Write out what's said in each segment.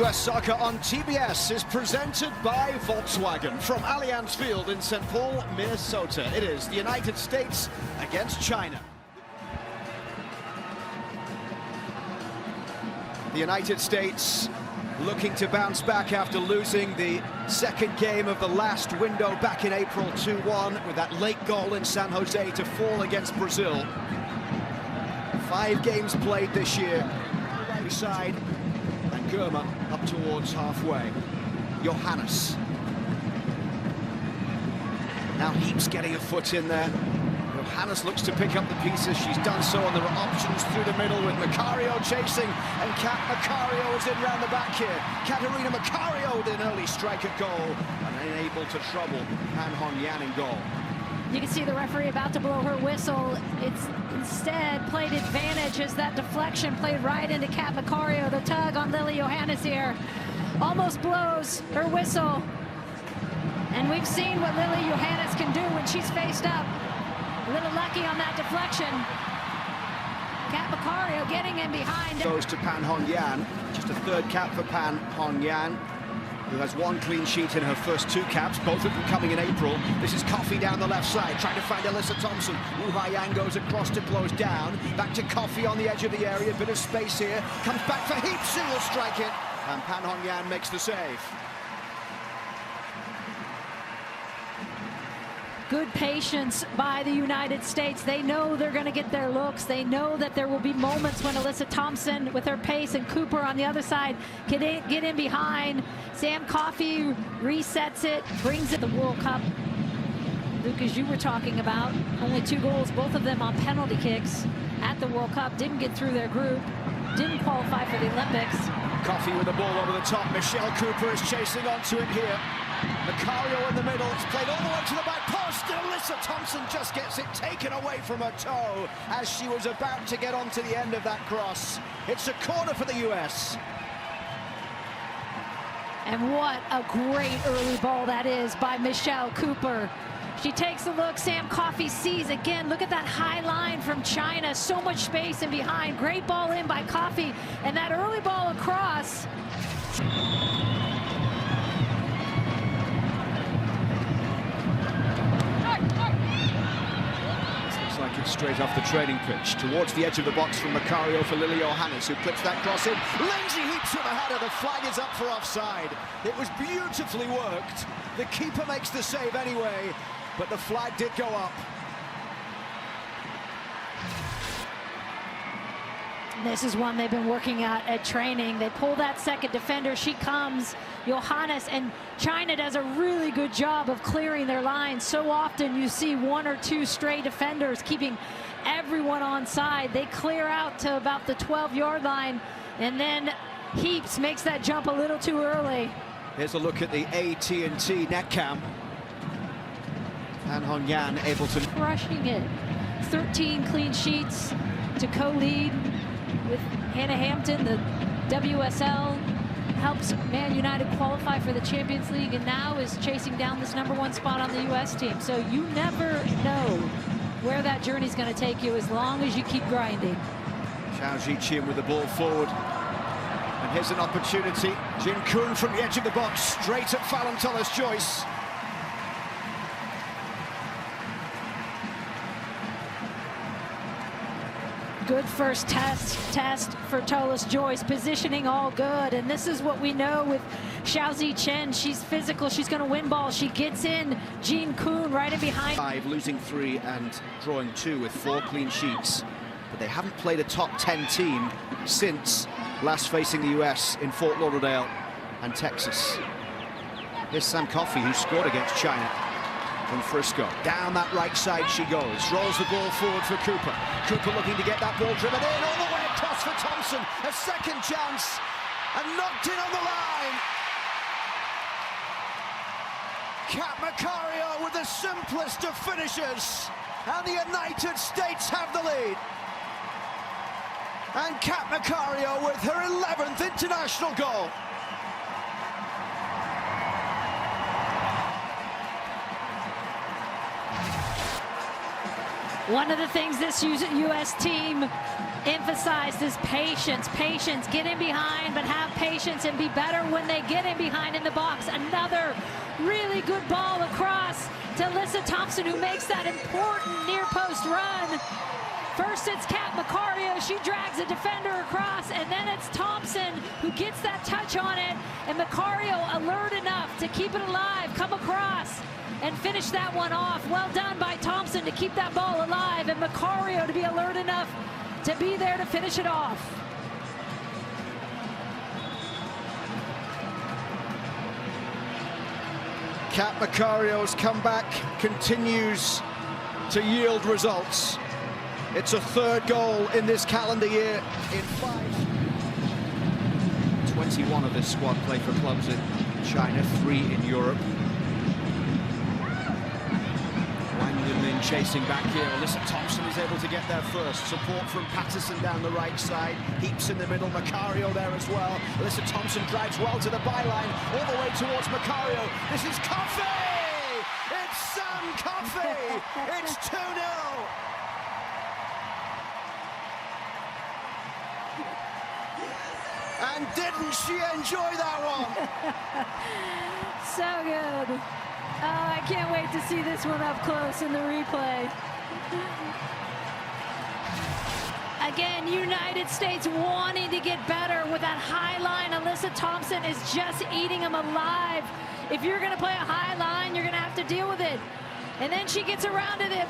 US Soccer on TBS is presented by Volkswagen from Allianz Field in St. Paul, Minnesota. It is the United States against China. The United States looking to bounce back after losing the second game of the last window back in April 2-1 with that late goal in San Jose to fall against Brazil. 5 games played this year. Right side, and Germa up towards halfway. Johannes. Now Heaps getting a foot in there. Johannes looks to pick up the pieces. She's done so, and there are options through the middle with Macario chasing, and Kat Macario is in round the back here. Katerina Macario with an early strike at goal, and unable to trouble Pan Hong-yan in goal. You can see the referee about to blow her whistle. It's instead played advantage as that deflection played right into Kat Macario. The tug on Lily Johannes here almost blows her whistle. And we've seen what Lily Johannes can do when she's faced up. A little lucky on that deflection. Kat Macario getting in behind. Goes to Pan Hong-yan. Just a third cap for Pan Hong-yan, who has 1 clean sheet in her first 2 caps, both of them coming in April. This is Coffey down the left side, trying to find Alyssa Thompson. Wu Hai-yang goes across to close down. Back to Coffey on the edge of the area, bit of space here. Comes back for Heaps, who will strike it. And Pan Hong-yan makes the save. Good patience by the United States. They know they're going to get their looks. They know that there will be moments when Alyssa Thompson, with her pace, and Cooper on the other side can get in behind. Sam Coffey resets it, brings it to the World Cup. Luke, as you were talking about, only 2 goals, both of them on penalty kicks at the World Cup. Didn't get through their group, didn't qualify for the Olympics. Coffey with the ball over the top. Michelle Cooper is chasing onto it here. Macario in the middle. It's played all the way to the back post, and Alyssa Thompson just gets it taken away from her toe as she was about to get onto the end of that cross. It's a corner for the US. And what a great early ball that is by Michelle Cooper. She takes a look. Sam Coffey sees again. Look at that high line from China. So much space in behind. Great ball in by Coffey, and that early ball across. Like it's straight off the training pitch towards the edge of the box from Macario for Lily Johannes, who clips that cross in. Lindsay Heaps with a header. The flag is up for offside. It was beautifully worked. The keeper makes the save anyway, but the flag did go up. This is one they've been working at training. They pull that second defender. She comes, Johannes, and China does a really good job of clearing their lines. So often you see 1 or 2 stray defenders keeping everyone on side. They clear out to about the 12-yard line, and then Heaps makes that jump a little too early. Here's a look at the AT&T net cam. Pan Hong-yan able to... Crushing it. 13 clean sheets to co-lead with Hannah Hampton. The WSL helps Man United qualify for the Champions League, and now is chasing down this #1 spot on the US team. So you never know where that journey's going to take you as long as you keep grinding. Zhao Zhiqian with the ball forward. And here's an opportunity. Jin Kun from the edge of the box, straight at Fallon Tullis-Joyce. Good first test for Tullis-Joyce, positioning all good, and this is what we know with Xiaozi Chen. She's physical, she's going to win balls. She gets in Jin Kun right in behind. 5, losing 3 and drawing 2 with 4 clean sheets, but they haven't played a top 10 team since last facing the US in Fort Lauderdale and Texas. Here's Sam Coffey, who scored against China from Frisco. Down that right side she goes, rolls the ball forward for Cooper. Cooper looking to get that ball driven in, all the way across for Thompson. A second chance, and knocked in on the line. Kat Macario with the simplest of finishes, and the United States have the lead. And Kat Macario with her 11th international goal. One of the things this U.S. team emphasized is patience. Patience, get in behind, but have patience and be better when they get in behind in the box. Another really good ball across to Alyssa Thompson, who makes that important near post run. First it's Kat Macario, she drags a defender across, and then it's Thompson who gets that touch on it, and Macario alert enough to keep it alive, come across and finish that one off. Well done by Thompson to keep that ball alive, and Macario to be alert enough to be there to finish it off. Kat Macario's comeback continues to yield results. It's a third goal in this calendar year in 5. 21 of this squad play for clubs in China, 3 in Europe. Wang Yunmin chasing back here. Alyssa Thompson is able to get there first. Support from Patterson down the right side. Heaps in the middle. Macario there as well. Alyssa Thompson drives well to the byline, all the way towards Macario. This is Coffey! It's Sam Coffey! It's 2-0! And didn't she enjoy that one? So good. Oh, I can't wait to see this one up close in the replay. Again, United States wanting to get better with that high line. Alyssa Thompson is just eating them alive. If you're going to play a high line, you're going to have to deal with it. And then she gets around to the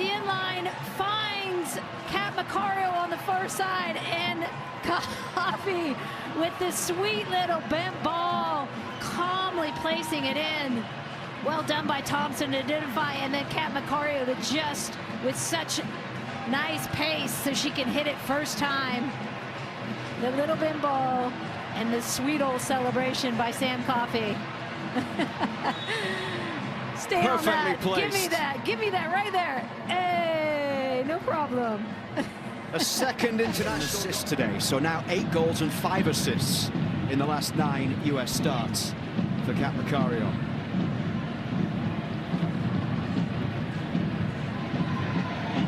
inline, finds Kat Macario on the far side, and Coffey with this sweet little bent ball, calmly placing it in. Well done by Thompson to identify, and then Kat Macario to just, with such nice pace, so she can hit it first time. The little bent ball, and the sweet old celebration by Sam Coffey. Stay Perfectly on that. placed. Give me that right there. Hey, no problem. A second international assist today, so now 8 goals and 5 assists in the last 9 US starts for Kat Macario.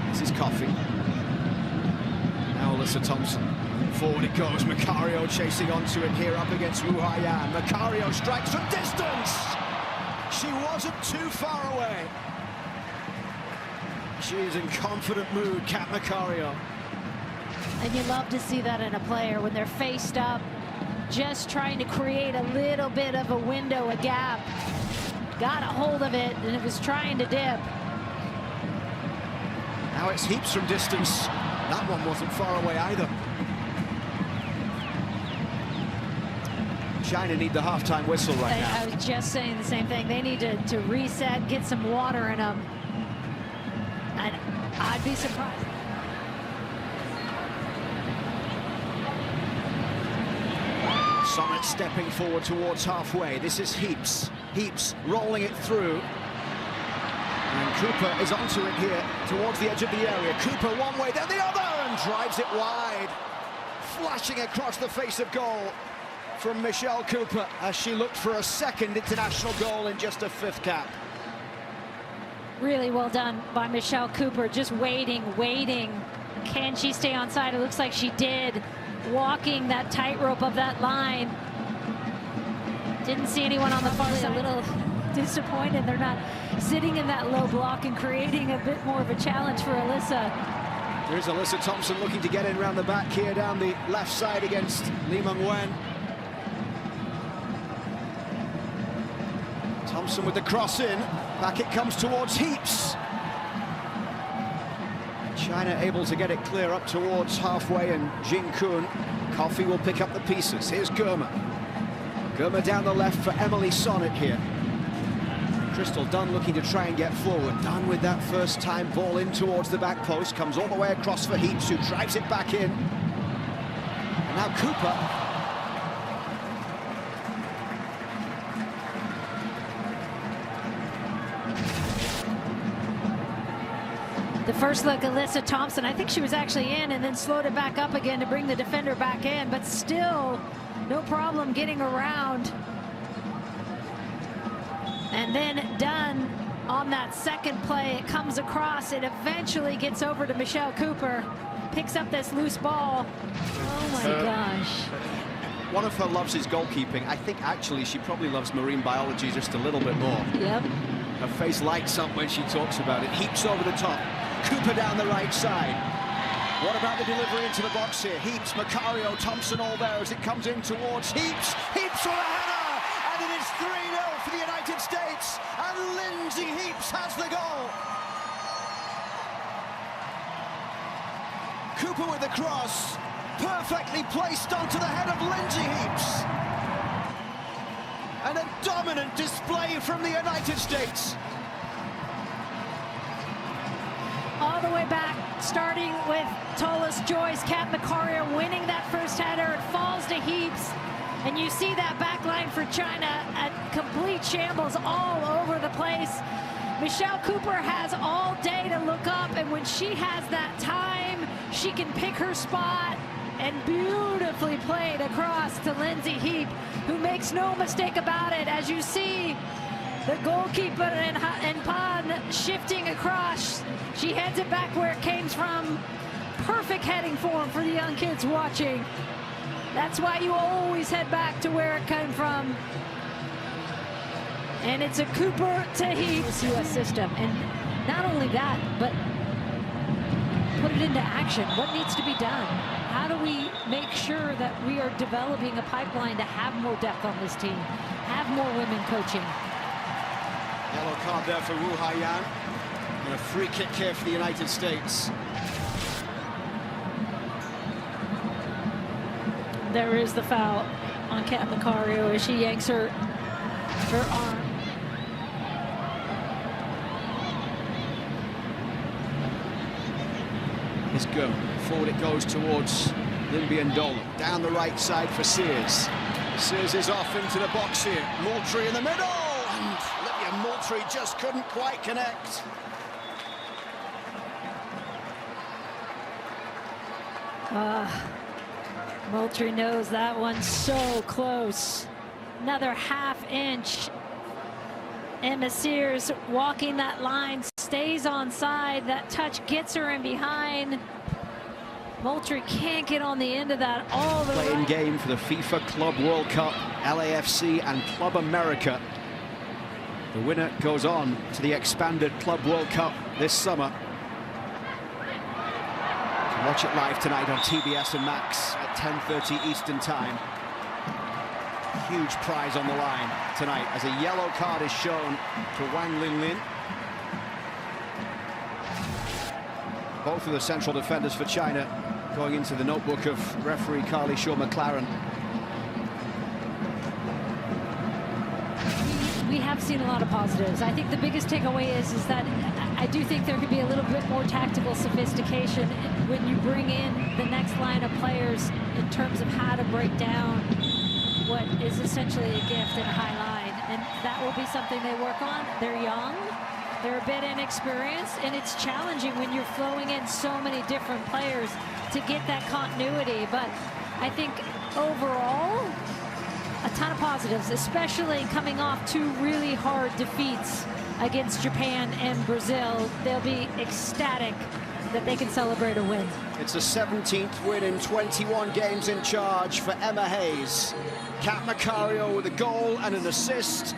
This is Coffey. Now Alyssa Thompson. Forward it goes. Macario chasing onto it here up against Wu Haiyan. Macario strikes from distance. She wasn't too far away. She's in confident mood, Kat Macario. And you love to see that in a player when they're faced up, just trying to create a little bit of a window, a gap. Got a hold of it, and it was trying to dip. Now it's heaps from distance. That one wasn't far away either. China need the halftime whistle right now. I was just saying the same thing. They need to reset, get some water in them. And I'd be surprised. Summit stepping forward towards halfway. This is Heaps. Heaps rolling it through. And Cooper is onto it here towards the edge of the area. Cooper one way, then the other, and drives it wide. Flashing across the face of goal from Michelle Cooper as she looked for a second international goal in just a 5th cap. Really well done by Michelle Cooper, just waiting. Can she stay on side? It looks like she did. Walking that tightrope of that line. Didn't see anyone on the far side. A little disappointed they're not sitting in that low block and creating a bit more of a challenge for Alyssa. Here's Alyssa Thompson looking to get in around the back here down the left side against Lee Meng-Wen. Thompson with the cross in. Back it comes towards Heaps. China able to get it clear up towards halfway, and Jing Kun. Coffey will pick up the pieces. Here's Germa. Germa down the left for Emily Sonnet here. Crystal Dunn looking to try and get forward. Dunn with that first time ball in towards the back post. Comes all the way across for Heaps, who drives it back in. And now Cooper. The first look, Alyssa Thompson, I think she was actually in and then slowed it back up again to bring the defender back in, but still no problem getting around. And then Dunn on that second play. It comes across, it eventually gets over to Michelle Cooper, picks up this loose ball. Oh my gosh. One of her loves is goalkeeping. I think actually she probably loves marine biology just a little bit more. Yep. Her face lights up when she talks about it. Heaps over the top. Cooper down the right side. What about the delivery into the box here? Heaps, Macario, Thompson all there as it comes in towards Heaps. Heaps for a header! And it is 3-0 for the United States. And Lindsay Heaps has the goal. Cooper with the cross. Perfectly placed onto the head of Lindsay Heaps. And a dominant display from the United States. All the way back, starting with Tolis Joyce, Kat Macario winning that first header. It falls to Heaps. And you see that back line for China at complete shambles all over the place. Michelle Cooper has all day to look up, and when she has that time, she can pick her spot, and beautifully played across to Lindsay Heap, who makes no mistake about it. As you see the goalkeeper and Pan shifting across, she heads it back where it came from. Perfect heading form for the young kids watching. That's why you always head back to where it came from. And it's a Cooper to Heaps US system. And not only that, but put it into action. What needs to be done? How do we make sure that we are developing a pipeline to have more depth on this team, have more women coaching? Yellow card there for Wu Haiyan. And a free kick here for the United States. There is the foul on Kat Macario as she yanks her arm. It's good. Forward it goes towards Limby and Dolan. Down the right side for Sears. Sears is off into the box here. Moultrie in the middle. And Olivia Moultrie just couldn't quite connect. Moultrie knows that one's so close. Another half inch. Emma Sears walking that line, stays onside. That touch gets her in behind. Moultrie can't get on the end of that all the way. Playing game for the FIFA Club World Cup, LAFC and Club America. The winner goes on to the expanded Club World Cup this summer. Watch it live tonight on TBS and Max at 10:30 Eastern Time. Huge prize on the line tonight as a yellow card is shown to Wang Linlin. Both of the central defenders for China going into the notebook of referee Carly Shaw-McLaren. We have seen a lot of positives. I think the biggest takeaway is that I do think there could be a little bit more tactical sophistication when you bring in the next line of players in terms of how to break down what is essentially a gift and a high line. And that will be something they work on. They're young, they're a bit inexperienced, and it's challenging when you're flowing in so many different players to get that continuity. But I think overall, a ton of positives, especially coming off two really hard defeats against Japan and Brazil. They'll be ecstatic that they can celebrate a win. It's a 17th win in 21 games in charge for Emma Hayes. Kat Macario with a goal and an assist.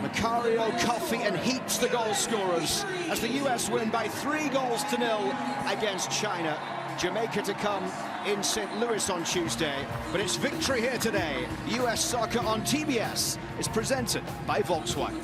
Macario, Coffey and Heaps the goal scorers as the US win by 3-0 against China. Jamaica to come in St. Louis on Tuesday, but it's victory here today. US Soccer on TBS is presented by Volkswagen.